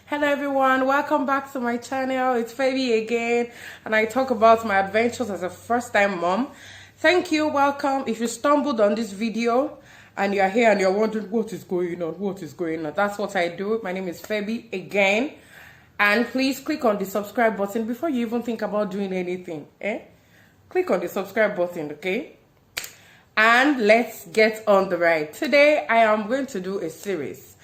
Hello everyone, welcome back to my channel. It's Pheby again, and I talk about my adventures as a first-time mom. Thank you, welcome. If you stumbled on this video and you're here and you're wondering what is going on, that's what I do. My name is Pheby again, and please click on the subscribe button before you even think about doing anything. Click on the subscribe button, okay? And let's get on the ride. Today I am going to do a series.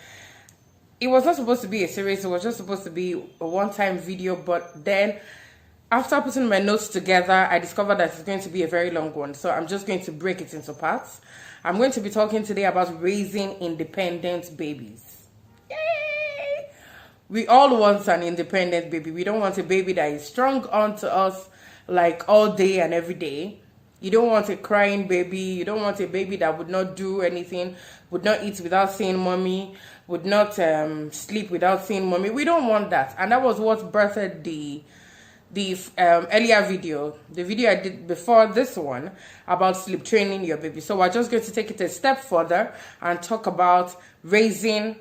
It was not supposed to be a series, it was just supposed to be a one-time video, but then after putting my notes together, I discovered that it's going to be a very long one, so I'm just going to break it into parts. I'm going to be talking today about raising independent babies. Yay! We all want an independent baby. We don't want a baby that is strung onto us like all day and every day. You don't want a crying baby. You don't want a baby that would not do anything, would not eat without seeing mommy, would not sleep without seeing mommy. We don't want that. And that was what birthed the earlier video, the video I did before this one about sleep training your baby. So we're just going to take it a step further and talk about raising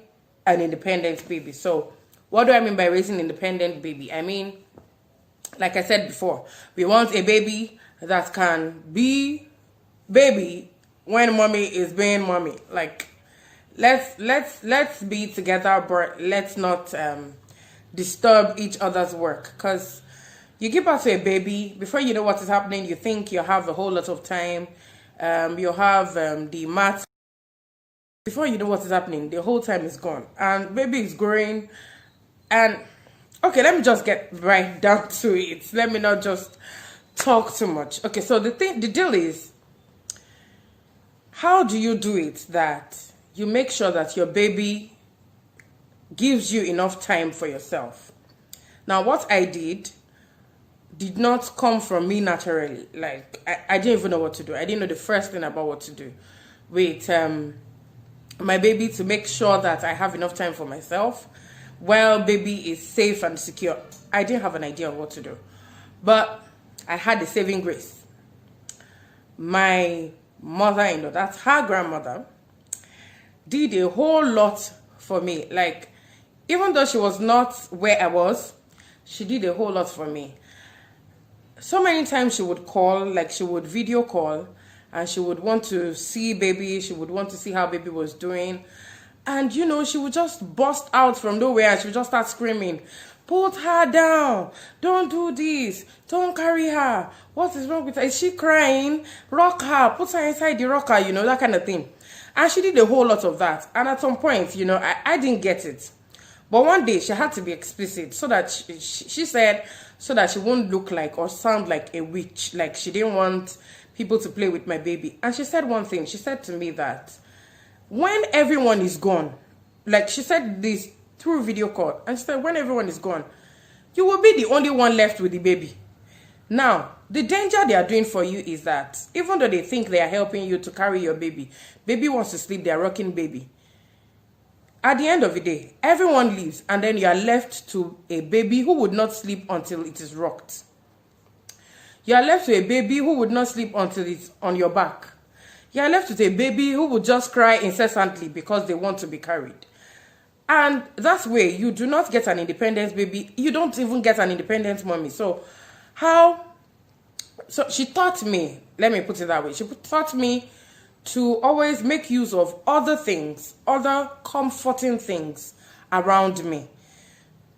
an independent baby. So what do I mean by raising an independent baby? I mean, like I said before, we want a baby that can be baby when mommy is being mommy. Like, let's be together, but let's not disturb each other's work. Because you give birth to a baby, before you know what is happening, you think you have a whole lot of time. You have the math. Before you know what is happening, the whole time is gone, and baby is growing. And okay, let me just get right down to it. Let me not just talk too much. Okay, so the deal is, how do you do it that you make sure that your baby gives you enough time for yourself? Now, what I did not come from me naturally. Like, I didn't even know what to do. I didn't know the first thing about what to do with my baby to make sure that I have enough time for myself while baby is safe and secure. I didn't have an idea of what to do, but I had a saving grace. My mother-in-law, that's her grandmother, did a whole lot for me. Like, even though she was not where I was, she did a whole lot for me. So many times she would call, like she would video call, and she would want to see baby, she would want to see how baby was doing. And you know, she would just burst out from nowhere and she would just start screaming, "Put her down, don't do this, don't carry her, what is wrong with her, is she crying, rock her, put her inside the rocker," you know, that kind of thing. And she did a whole lot of that. And at some point, you know, I didn't get it. But one day she had to be explicit, so that she said, so that she won't look like or sound like a witch. Like, she didn't want people to play with my baby. And she said one thing. She said to me that when everyone is gone, like she said this through video call, and she said, when everyone is gone, you will be the only one left with the baby. Now, the danger they are doing for you is that even though they think they are helping you to carry your baby, baby wants to sleep, they are rocking baby. At the end of the day, everyone leaves, and then you are left to a baby who would not sleep until it is rocked. You are left to a baby who would not sleep until it's on your back. You are left with a baby who would just cry incessantly because they want to be carried. And that way, you do not get an independent baby. You don't even get an independent mommy. So she taught me, let me put it that way, she taught me to always make use of other things, other comforting things around me,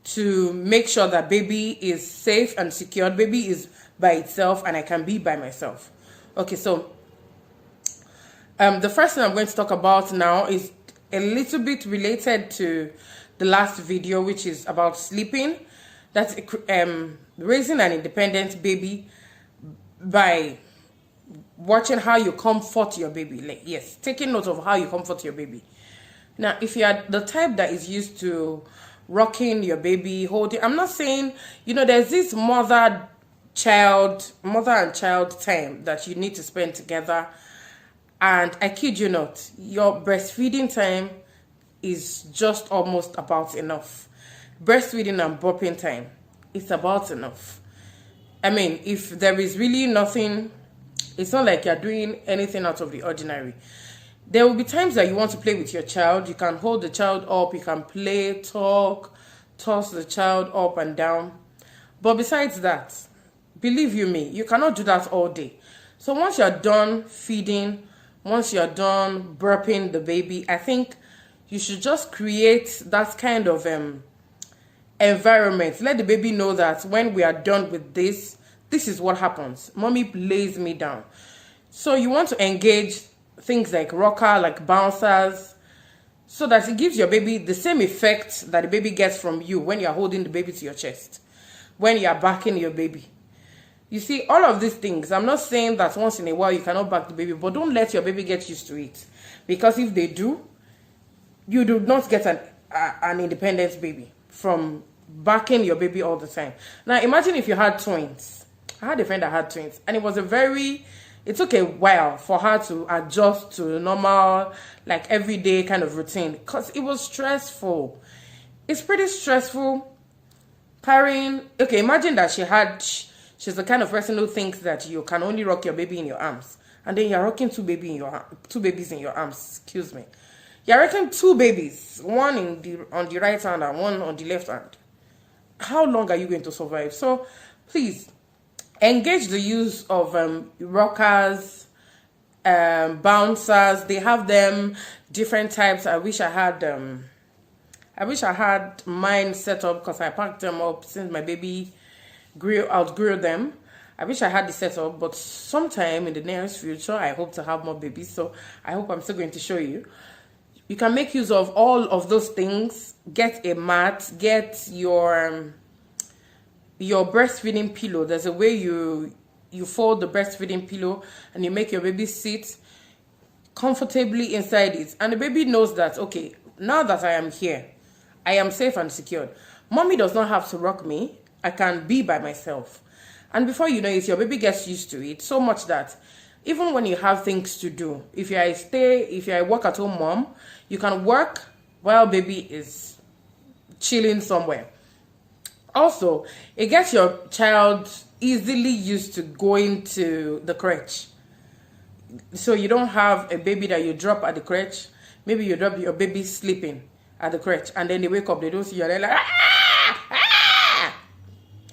to make sure that baby is safe and secure. Baby is by itself and I can be by myself. Okay, so the first thing I'm going to talk about now is a little bit related to the last video, which is about sleeping. That's raising an independent baby by watching how you comfort your baby. Like, yes, taking note of how you comfort your baby. Now, if you are the type that is used to rocking your baby, holding, I'm not saying, you know, there's this mother and child time that you need to spend together. And I kid you not, your breastfeeding time is just almost about enough. Breastfeeding and burping time, it's about enough. I mean, if there is really nothing, it's not like you're doing anything out of the ordinary. There will be times that you want to play with your child. You can hold the child up, you can play, talk, toss the child up and down. But besides that, believe you me, you cannot do that all day. So once you're done feeding, once you're done burping the baby, I think you should just create that kind of environment. Let the baby know that when we are done with this, this is what happens. Mommy lays me down. So you want to engage things like rocker, like bouncers, so that it gives your baby the same effect that the baby gets from you when you're holding the baby to your chest, when you're backing your baby. You see, all of these things, I'm not saying that once in a while you cannot back the baby, but don't let your baby get used to it. Because if they do, you do not get an independent baby from backing your baby all the time. Now, imagine if you had twins. I had a friend that had twins, and it took a while for her to adjust to the normal, like everyday kind of routine, because it was stressful. It's pretty stressful carrying. Okay, imagine that she's the kind of person who thinks that you can only rock your baby in your arms, and then you're rocking two babies in your arms. Excuse me. You're rocking two babies, one on the right hand and one on the left hand. How long are you going to survive? So please engage the use of rockers, bouncers. They have them different types. I wish I had mine set up because I packed them up since my baby outgrew them. I wish I had the setup, but sometime in the nearest future, I hope to have more babies. So I hope I'm still going to show you. You can make use of all of those things. Get a mat. Get your breastfeeding pillow. There's a way you fold the breastfeeding pillow and you make your baby sit comfortably inside it. And the baby knows that, okay, now that I am here, I am safe and secured. Mommy does not have to rock me. I can be by myself. And before you know it, your baby gets used to it so much that even when you have things to do, if you're a work at home mom, you can work while baby is chilling somewhere. Also, it gets your child easily used to going to the crèche. So you don't have a baby that you drop at the crèche. Maybe you drop your baby sleeping at the crèche and then they wake up, they don't see you, they're like, ah! Ah!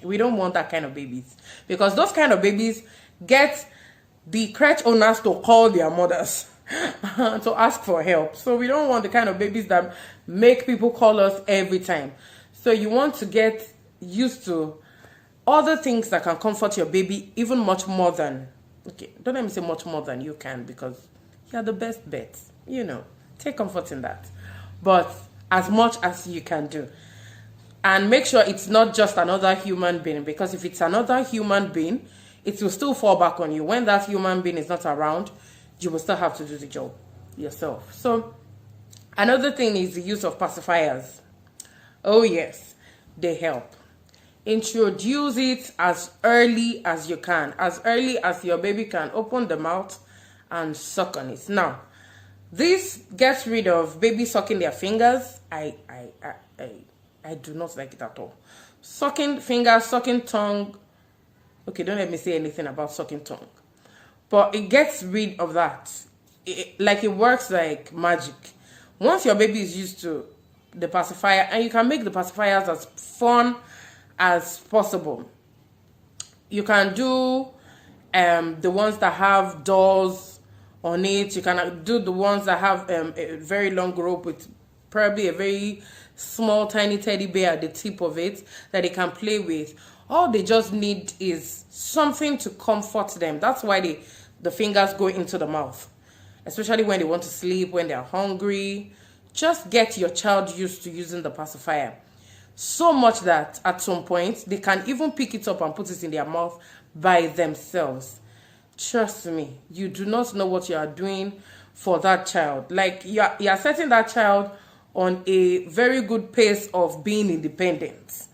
We don't want that kind of babies. Because those kind of babies get the crèche owners to call their mothers to ask for help. So we don't want the kind of babies that make people call us every time. So you want to get used to other things that can comfort your baby even much more than, okay, don't let me say much more than you can, because you're the best bet. Take comfort in that. But as much as you can do. And make sure it's not just another human being, because if it's another human being, it will still fall back on you. When that human being is not around, you will still have to do the job yourself. So another thing is the use of pacifiers. Oh yes, they help. Introduce it as early as you can, as early as your baby can open the mouth and suck on it. Now, this gets rid of baby sucking their fingers. I do not like it at all. Sucking fingers, sucking tongue. Okay, don't let me say anything about sucking tongue. But it gets rid of that. It works like magic. Once your baby is used to the pacifier, and you can make the pacifiers as fun as possible. You can do the ones that have dolls on it. You can do the ones that have a very long rope with probably a very small tiny teddy bear at the tip of it that they can play with. All they just need is something to comfort them. That's why the fingers go into the mouth, especially when they want to sleep, when they're hungry. Just get your child used to using the pacifier, so much that at some point they can even pick it up and put it in their mouth by themselves. Trust me, you do not know what you are doing for that child. Like you are setting that child on a very good pace of being independent.